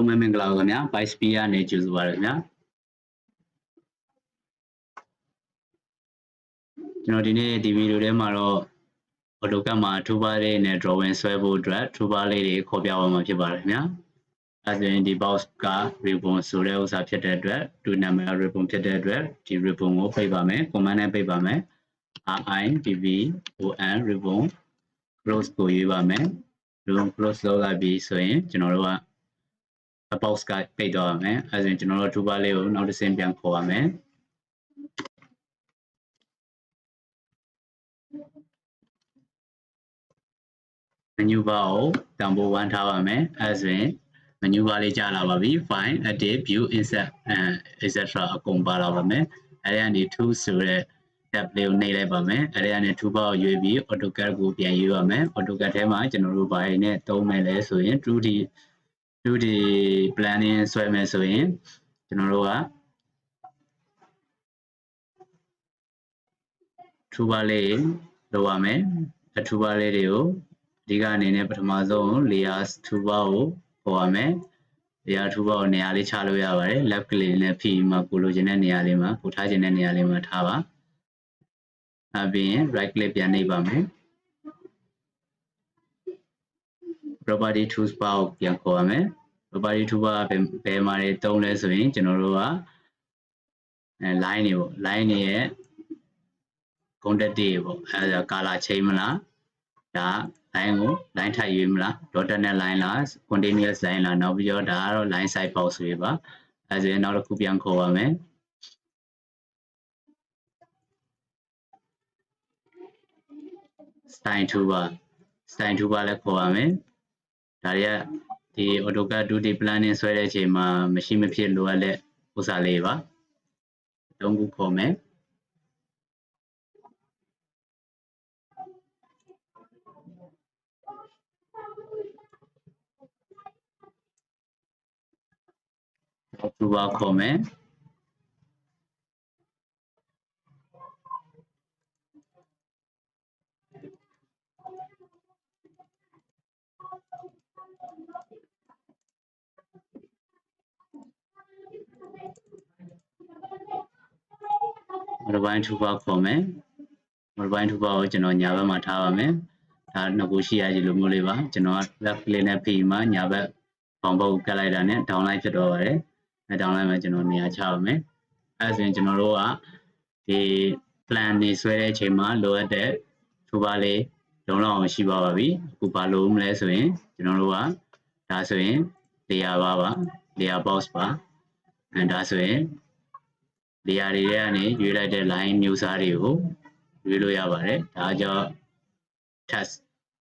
လုံးမင်္ဂလာပါခင်ဗျာ Bysphere နဲ့ကြိုဆိုပါရခင်ဗျာကျွန်တော်ဒီနေ့ဒီဗီဒီယိုထဲမှာတော့ AutoCAD မှာ toolbar လေးနဲ့ drawing ဆွဲဖို့အတွက် toolbar လေးတွေခေါ်ပြပါမှာဖြစ်ပါတယ်ခင်ဗျာအဲဒါဆိုရင်ဒီ box က ribbon ဆိုတဲ့ဥစ္စာဖြစ်တဲ့အတွက်2 number ribbon ဖြစ်တဲ့အတွက်ဒီ ribbon ကိုပိတ်ပါမယ် command နဲ့ပိတ်ပါမယ် ribbon ribbon close ကိုရွေးပါမယ် ribbon close လုပ်လိုက်ပြီးဆိုရင်ကျွန်တော်တို့ကbox ကပိတ်တော့ရမယ်အဲဒါဆိုရင်ကျွန်တော်တို့ toolbar လေးကိုနောက်တစ်ဆင့်ပြန်ခေါ်ပါမယ်menu bar ကိုတန်ဖိုး1ထားပါမယ်အဲဒါဆိုရင် menu bar လေးကြာလာပါပြီ file edit view insert etc အကုန်ပါလာပါမယ်အဲဒီကနေ tool ဆိုတဲ့ tab လေးကိုနှိပ်လိုက်ပါမယ်အဲဒီကနေ toolbar ကိုရွေးပြီး AutoCAD ကိုပြန်ရွေးပါမယ် AutoCAD ထဲမှာကျွန်တော်တို့ဘာတွေနဲ့သုံးမယ်လဲဆိုရင် 2D planning ဆွဲမယ်ဆိုရင်ကျွန်တော်တို့က toolbar လေးလိုပါမယ် toolbar လေးတွေကိုအဓိကအနေနဲ့ပထမဆုံး layers toolbar ကိုပေါ်ရမယ် layer toolbar ကိုနေရာလေးချလို့ရပါတယ် left click နဲ့ဖိပြီးမှကိုလိုချင်တဲ့နေရာလေးမှာကိုထားချင်တဲ့နေရာလေးမှာထားပါအပြင် right click ပြန်နှိပ်ပါမယ် property tools bar ကိုပြန်ခေါ်ရမယ် property toolbar ဘယ်မှာတွေသုံးလဲဆိုရင်ကျွန်တော်တို့ကline တွေပေါ့ line တွေရဲ့ contact တွေပေါ့အဲဒါ color change မလားဒါ line ကို line ထပ်ရွေးမလား dotted နဲ့ line လား continuous line လားနောက်ပြီးတော့ဒါကတော့ line size box တွေပါအဲဒါဆိုရင်နောက်တစ်ခုပြန်ခေါ်ပါမယ် style toolbar လည်းခေါ်ပါမယ်ဒါတွေကဒီ AutoCAD 2D planning ဆွဲတဲ့အချိန်မှာမရှိမဖြစ်လိုအပ်တဲ့ဥစ္စာလေးပါသုံးခုခေါ်မယ်toolbar ခေါ်မယ်modify toolbar ခေါ်မယ် modify toolbar ကိုကျွန်တော်ညာဘက်မှာထားပါမယ်ဒါနှစ်ခုရှိရကြီးလိုမျိုးလေးပါကျွန်တော်က left click နဲ့ဖိမှညာဘက်ဘောင်ဘုတ်ကတ်လိုက်တာနဲ့ downline ဖြစ်တော့ပါတယ်အဲ downline မှာကျွန်တော်နေရာချပါမယ်အဲဆိုရင်ကျွန်တော်တို့ကဒီ plan နေဆွဲတဲ့အချိန်မှာလိုအပ်တဲ့ toolbar လေးလုံးလောက်အောင်ရှိပါပြီအခုဘာလို့မလဲဆိုရင်ကျွန်တော်တို့ကဒါဆိုရင် layer bar ပါ layer box ပါအဲဒါဆိုရင်layer တွေကနေရွေးလိုက်တဲ့ line မျိုးစားတွေကိုရွေးလို့ရပါတယ်ဒါကြောင့် test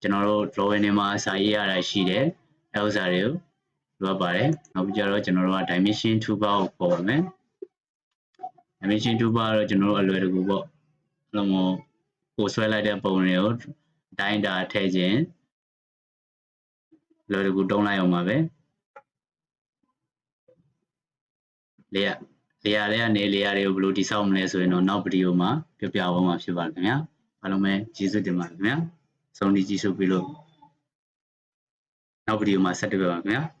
ကျွန်တော်တို့ drawing တွေမှာစာရေးရတာရှိတယ်အဲဥစ္စာတွေကိုလိုအပ်ပါတယ်နောက်ပြီးတော့ကျွန်တော်တို့က dimension toolbar ကိုခေါ်ပါမယ် dimension toolbar တော့ကျွန်တော်တို့အလွယ်တကူပေါ့အဲ့လိုမျိုးကိုဆွဲလိုက်တဲ့ပုံတွေကိုတိုင်းတာထည့်ခြင်းလွယ်တကူတုံးလိုက်အောင်ပါပဲlayer လေးကနေ layer တွေကိုဘယ်လိုတိစောက်မလဲဆိုရင်တော့နောက်ဗီဒီယိုမှာပြပြအောင်မှာဖြစ်ပါတယ်ခင်ဗျာအားလုံးပဲကျေးဇူးတင်ပါတယ်ခင်ဗျာဆုံးဖြတ်ကြည့်ရှုပြီးလို့နောက်ဗီဒီယိုမှာဆက်တွေ့ပါမယ်ခင်ဗျာ